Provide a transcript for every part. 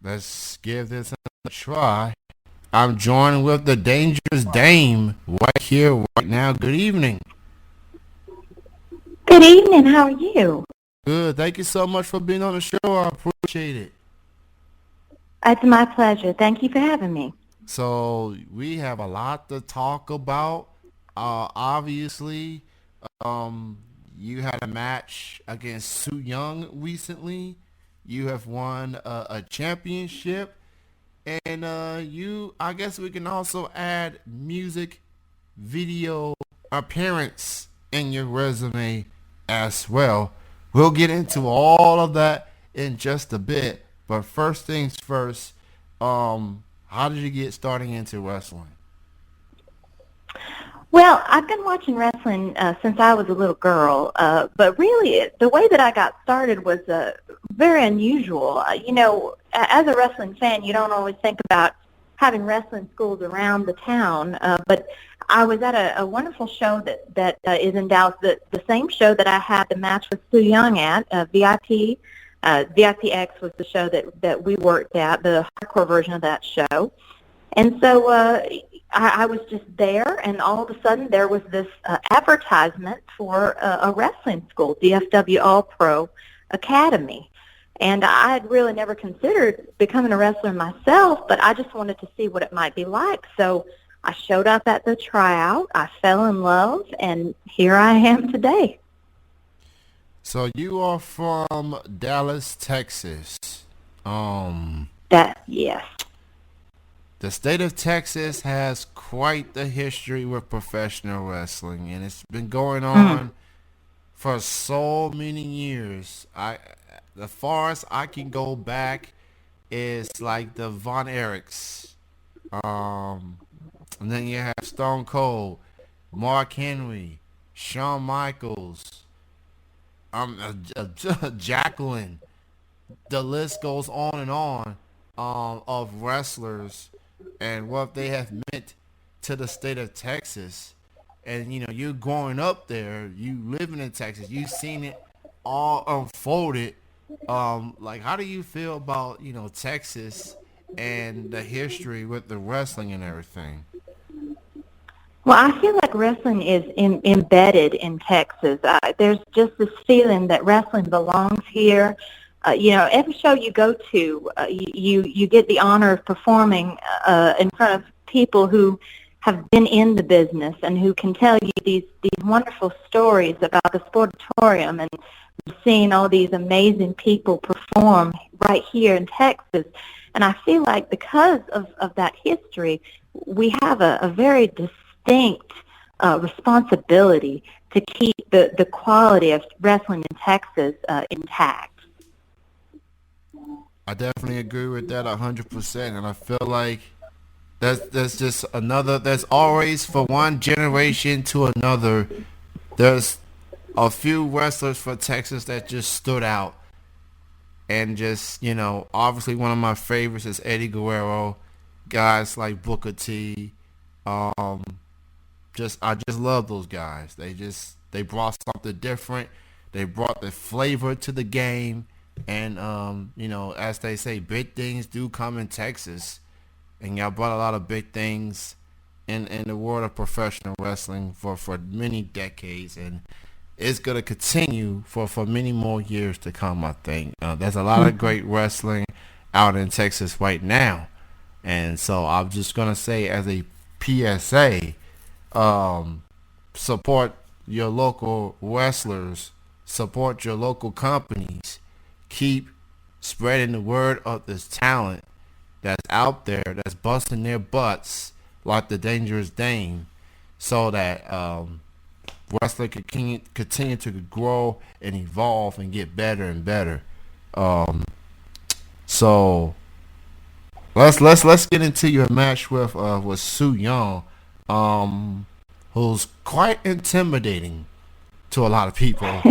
Let's give this a try. I'm joined with the dangerous dame right here, right now. Good evening. Good evening. How are you? Good. Thank you so much for being on the show. I appreciate it. It's my pleasure. Thank you for having me. So we have a lot to talk about. Obviously, um, you had a match against Su Young recently. You have won a championship, and I guess we can also add music video appearance in your resume as well. We'll get into all of that in just a bit, but first things first, how did you get starting into wrestling? Well, I've been watching wrestling since I was a little girl, but really the way that I got started was very unusual. As a wrestling fan, you don't always think about having wrestling schools around the town, but I was at a wonderful show that is in Dallas, the same show that I had the match with Sue Young at, VIP. VIPX was the show that we worked at, the hardcore version of that show. And so I was just there, and all of a sudden there was this advertisement for a wrestling school, DFW All Pro Academy. And I had really never considered becoming a wrestler myself, but I just wanted to see what it might be like. So I showed up at the tryout, I fell in love, and here I am today. So you are from Dallas, Texas. Um, Yes. the state of Texas has quite the history with professional wrestling, and it's been going Mm. on for so many years. The farthest I can go back is like the Von Erichs. Um, and then you have Stone Cold, Mark Henry, Shawn Michaels, Jacqueline. The list goes on and on of wrestlers and what they have meant to the state of Texas. And you growing up there, you living in Texas, you seen it all unfolded. Like, how do you feel about Texas and the history with the wrestling and everything? Well, I feel like wrestling is embedded in Texas. There's just this feeling that wrestling belongs here. Every show you go to, you get the honor of performing in front of people who have been in the business and who can tell you these wonderful stories about the sportatorium and seeing all these amazing people perform right here in Texas. And I feel like because of that history, we have a very distinct responsibility to keep the quality of wrestling in Texas intact. I definitely agree with that 100%, and I feel like that's just another. There's always for one generation to another. There's a few wrestlers for Texas that just stood out, and just obviously one of my favorites is Eddie Guerrero. Guys like Booker T. Um, I just love those guys. They brought something different. They brought the flavor to the game, and as they say, big things do come in Texas, and y'all brought a lot of big things in the world of professional wrestling for many decades, and it's gonna continue for many more years to come. I think there's a lot of great wrestling out in Texas right now, and so I'm just gonna say as a PSA, um, support your local wrestlers, support your local companies, keep spreading the word of this talent that's out there that's busting their butts like the Dangerous Dame, so that wrestling can continue to grow and evolve and get better and better. Um, so let's get into your match with Su Young, um, who's quite intimidating to a lot of people.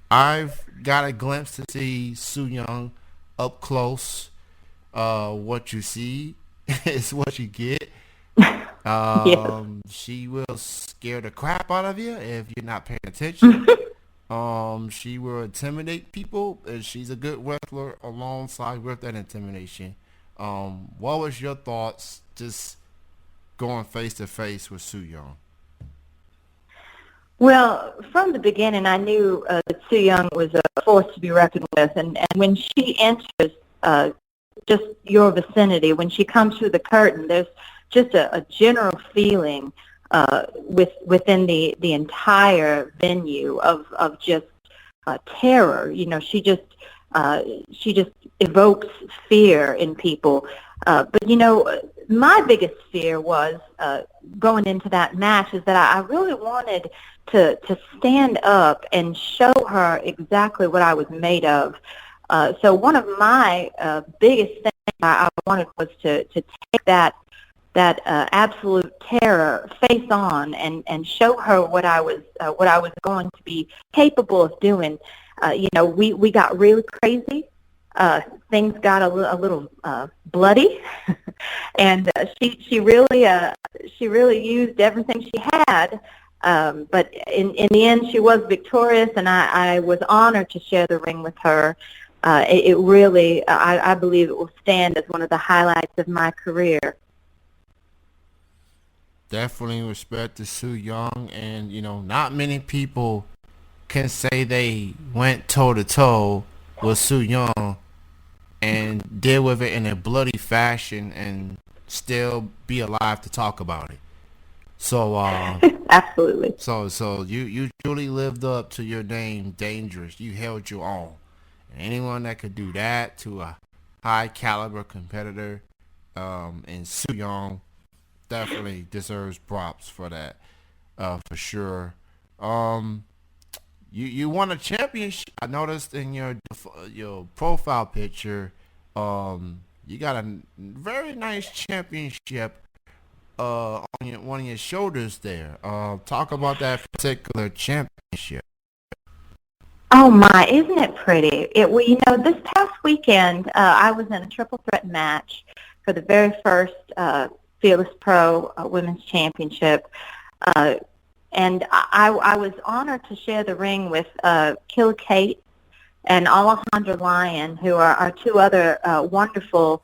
I've got a glimpse to see Su Young up close. What you see is what you get. Yes. She will scare the crap out of you if you're not paying attention. She will intimidate people, and she's a good wrestler alongside with that intimidation. What was your thoughts just going face to face with Soo Young? Well, from the beginning, I knew that Soo Young was a force to be reckoned with, and when she enters just your vicinity, when she comes through the curtain, there's just a general feeling within the entire venue of just terror. You know, she just evokes fear in people. But you know, my biggest fear was going into that match is that I really wanted to stand up and show her exactly what I was made of. So one of my biggest things I wanted was to take that absolute terror face on and show her what I was going to be capable of doing. You know, we got really crazy. Things got a little bloody, and she really used everything she had. But in the end, she was victorious, and I was honored to share the ring with her. It really, I believe it will stand as one of the highlights of my career. Definitely respect to Soo Young, and you know, not many people can say they went toe to toe with Soo Young and deal with it in a bloody fashion and still be alive to talk about it. So Absolutely. so you truly lived up to your name, Dangerous. You held your own. And anyone that could do that to a high caliber competitor, and Soo Young definitely deserves props for that, for sure. You won a championship. I noticed in your profile picture, you got a very nice championship on one of your shoulders there. Talk about that particular championship. Oh my, isn't it pretty? Well, you know, this past weekend, I was in a triple threat match for the very first Fearless Pro Women's Championship. And I was honored to share the ring with Kill Kate and Alejandra Lyon, who are two other wonderful,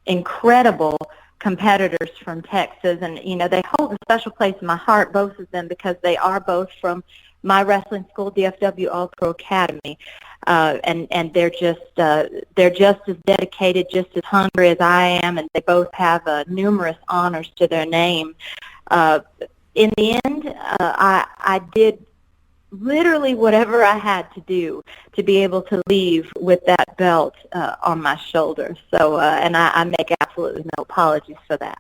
incredible competitors from Texas. And, you know, they hold a special place in my heart, both of them, because they are both from my wrestling school, DFW All-Pro Academy. And they're just as dedicated, just as hungry as I am, and they both have numerous honors to their name. In the end, I did literally whatever I had to do to be able to leave with that belt on my shoulder. So, and I make absolutely no apologies for that.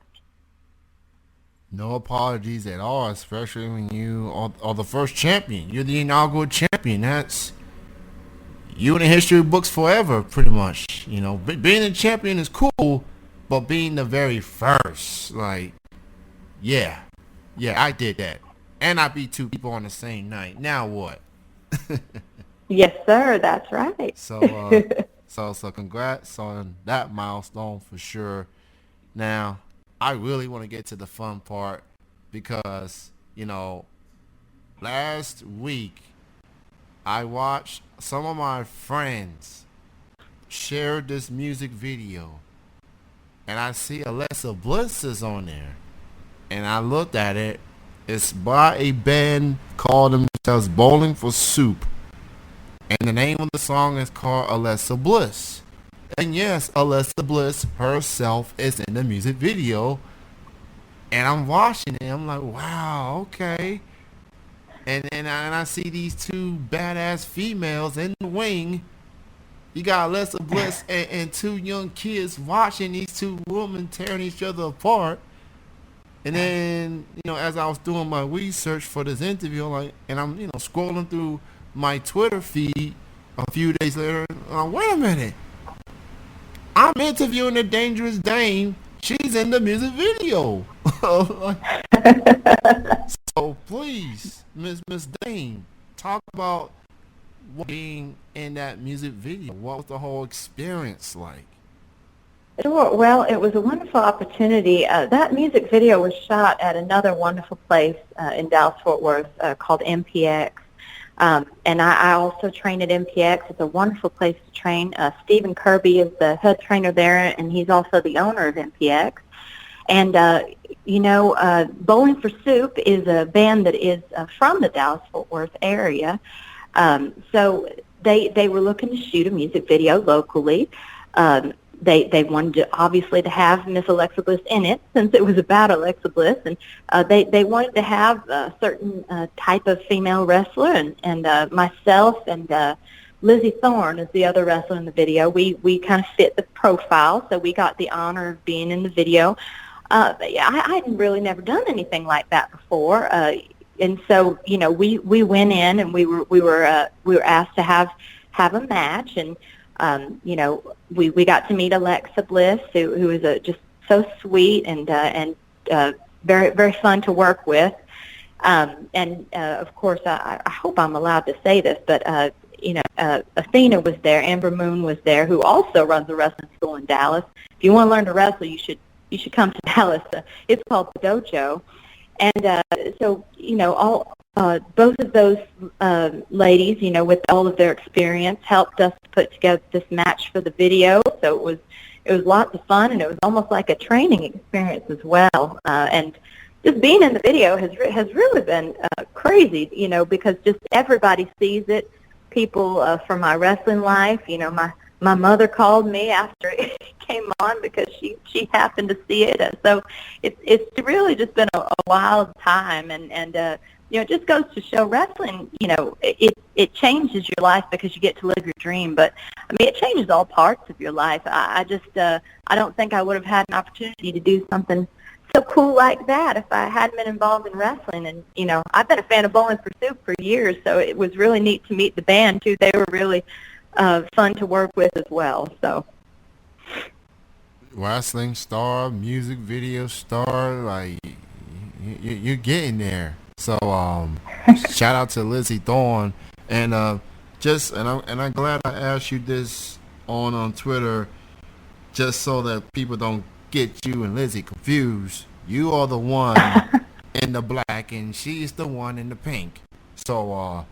No apologies at all, especially when you are the first champion. You're the inaugural champion. That's you in the history books forever, pretty much. You know, being a champion is cool, but being the very first, like, yeah, I did that, and I beat two people on the same night. Now what? Yes, sir. That's right. So congrats on that milestone for sure. Now, I really want to get to the fun part because, you know, last week I watched some of my friends share this music video, and I see Alexa Bliss is on there, and I looked at it. It's by a band called themselves Bowling for Soup, and the name of the song is called Alexa Bliss. And yes, Alexa Bliss herself is in the music video. And I'm watching it. I'm like, wow, okay. And I see these two badass females in the wing. You got Alexa Bliss and two young kids watching these two women tearing each other apart. And then, you know, as I was doing my research for this interview, I'm scrolling through my Twitter feed a few days later. Wait a minute. I'm interviewing the Dangerous Dame. She's in the music video. So please, Miss Dame, talk about being in that music video. What was the whole experience like? Sure. Well, it was a wonderful opportunity. That music video was shot at another wonderful place in Dallas-Fort Worth called MPX. And I also train at MPX. It's a wonderful place to train. Stephen Kirby is the head trainer there, and he's also the owner of MPX. And, Bowling for Soup is a band that is from the Dallas-Fort Worth area. So they were looking to shoot a music video locally. They wanted to, obviously, to have Miss Alexa Bliss in it, since it was about Alexa Bliss, and they wanted to have a certain type of female wrestler, and myself and Lizzie Thorne is the other wrestler in the video. We kind of fit the profile, so we got the honor of being in the video. But yeah, I hadn't really never done anything like that before, and so we went in and we were asked to have a match, and we got to meet Alexa Bliss, who is just so sweet and very, very fun to work with. Of course, I hope I'm allowed to say this, but Athena was there, Amber Moon was there, who also runs a wrestling school in Dallas. If you want to learn to wrestle, you should come to Dallas. It's called the Dojo, and so both of those ladies, with all of their experience, helped us put together this match for the video. So it was lots of fun, and it was almost like a training experience as well. And just being in the video has really been crazy, because just everybody sees it. People from my wrestling life, my mother called me after it came on because she happened to see it. So it's really just been a wild time, and it just goes to show wrestling, it changes your life because you get to live your dream. But, it changes all parts of your life. I don't think I would have had an opportunity to do something so cool like that if I hadn't been involved in wrestling. And, I've been a fan of Bowling for Soup for years, so it was really neat to meet the band, too. They were really fun to work with as well. So Wrestling star, music video star, like you're getting there. So shout out to Lizzie Thorne, and I'm glad I asked you this on Twitter, just so that people don't get you and Lizzie confused. You are the one in the black, and she's the one in the pink. So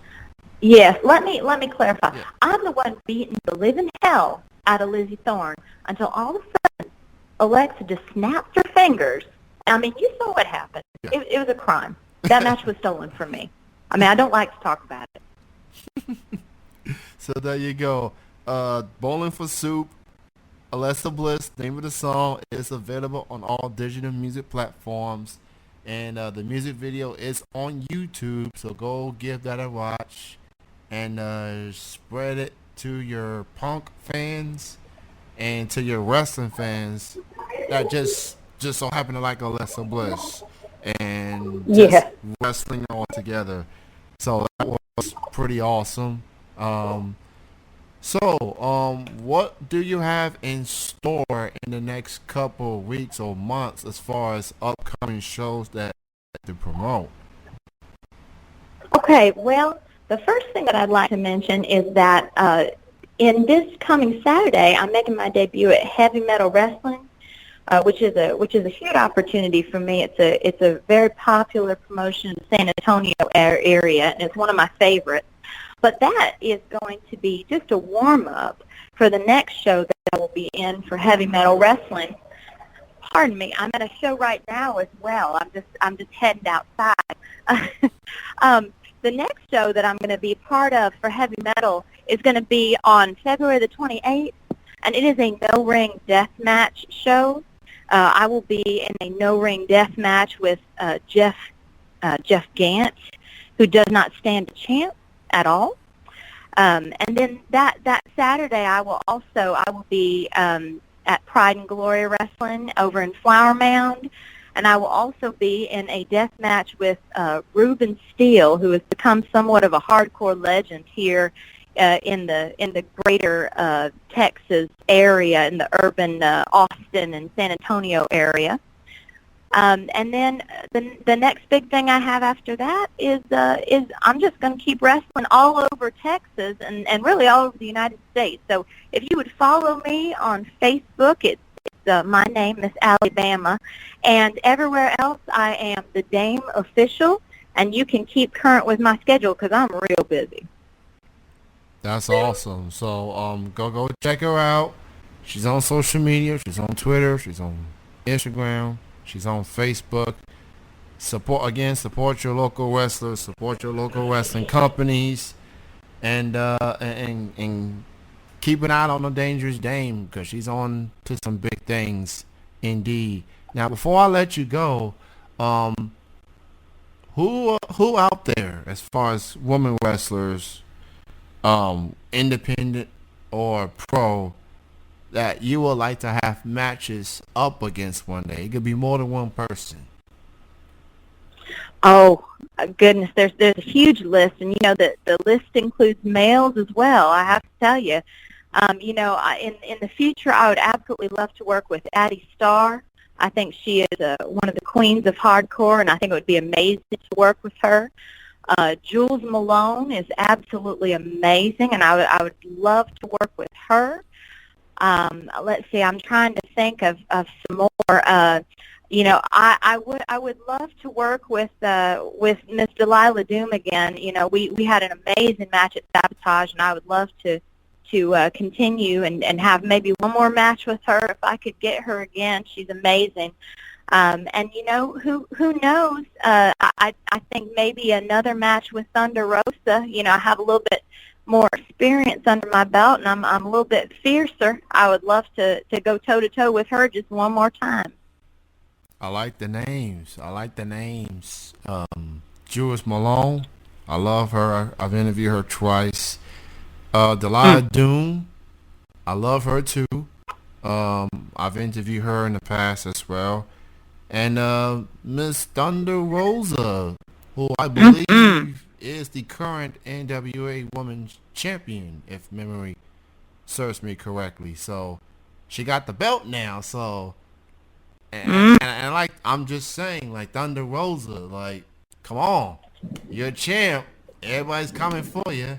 yes, let me clarify. Yeah. I'm the one beating the living hell out of Lizzie Thorne until all of a sudden Alexa just snapped her fingers. You saw what happened. Yeah. It was a crime. That match was stolen from me. I don't like to talk about it. So there you go. Bowling for Soup, Alexa Bliss, name of the song, is available on all digital music platforms. And the music video is on YouTube, so go give that a watch. And spread it to your punk fans and to your wrestling fans that just so happen to like Alexa Bliss and just wrestling all together. So that was pretty awesome. What do you have in store in the next couple of weeks or months as far as upcoming shows that to promote? Okay, well, the first thing that I'd like to mention is that in this coming Saturday, I'm making my debut at Heavy Metal Wrestling, which is a huge opportunity for me. It's a very popular promotion in the San Antonio area, and it's one of my favorites. But that is going to be just a warm-up for the next show that I will be in for Heavy Metal Wrestling. Pardon me, I'm at a show right now as well. I'm just heading outside. The next show that I'm going to be part of for Heavy Metal is going to be on February the 28th, and it is a no-ring death match show. I will be in a no-ring death match with Jeff Gant, who does not stand a chance at all. And then that Saturday, I will be at Pride and Glory Wrestling over in Flower Mound, and I will also be in a death match with Ruben Steele, who has become somewhat of a hardcore legend here in the greater Texas area, in the urban Austin and San Antonio area. And then the next big thing I have after that is I'm just going to keep wrestling all over Texas and really all over the United States. So if you would follow me on Facebook, it's my name, Miss Alabama, and everywhere else I am the Dame Official. and you can keep current with my schedule because I'm real busy. That's awesome. So go check her out. She's on social media. She's on Twitter. She's on Instagram. She's on Facebook. Support your local wrestlers. Support your local wrestling companies, and keep an eye on the Dangerous Dame because she's on to some big things, indeed. Now, before I let you go, who out there as far as women wrestlers, independent or pro, that you would like to have matches up against one day? It could be more than one person. Oh goodness, there's a huge list, and you know that the list includes males as well. I have to tell you, in the future, I would absolutely love to work with Addie Starr. I think she is one of the queens of hardcore, and I think it would be amazing to work with her. Jules Malone is absolutely amazing, and I would love to work with her. Let's see, I'm trying to think of some more. I would love to work with Miss Delilah Doom again. You know, we had an amazing match at Sabotage, and I would love to continue and have maybe one more match with her if I could get her again. She's amazing. And you know, who knows? I think maybe another match with Thunder Rosa. You know, I have a little bit more experience under my belt, and I'm a little bit fiercer. I would love to go toe to toe with her just one more time. I like the names. Jules Malone, I love her. I've interviewed her twice. Delilah Doom, I love her too. I've interviewed her in the past as well. And Miss Thunder Rosa, who I believe is the current NWA Women's Champion, if memory serves me correctly. So she got the belt now. So and like I'm just saying, like Thunder Rosa, like come on, you're a champ. Everybody's coming for you.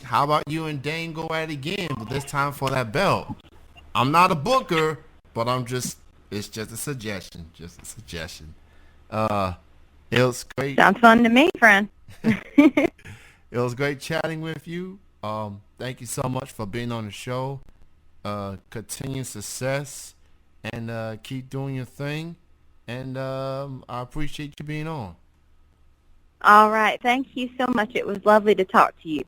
How about you and Dane go at it again, but this time for that belt? I'm not a booker, but it's just a suggestion. It was great. Sounds fun to me, friend. It was great chatting with you. Thank you so much for being on the show. Continued success, and keep doing your thing. And I appreciate you being on. All right. Thank you so much. It was lovely to talk to you.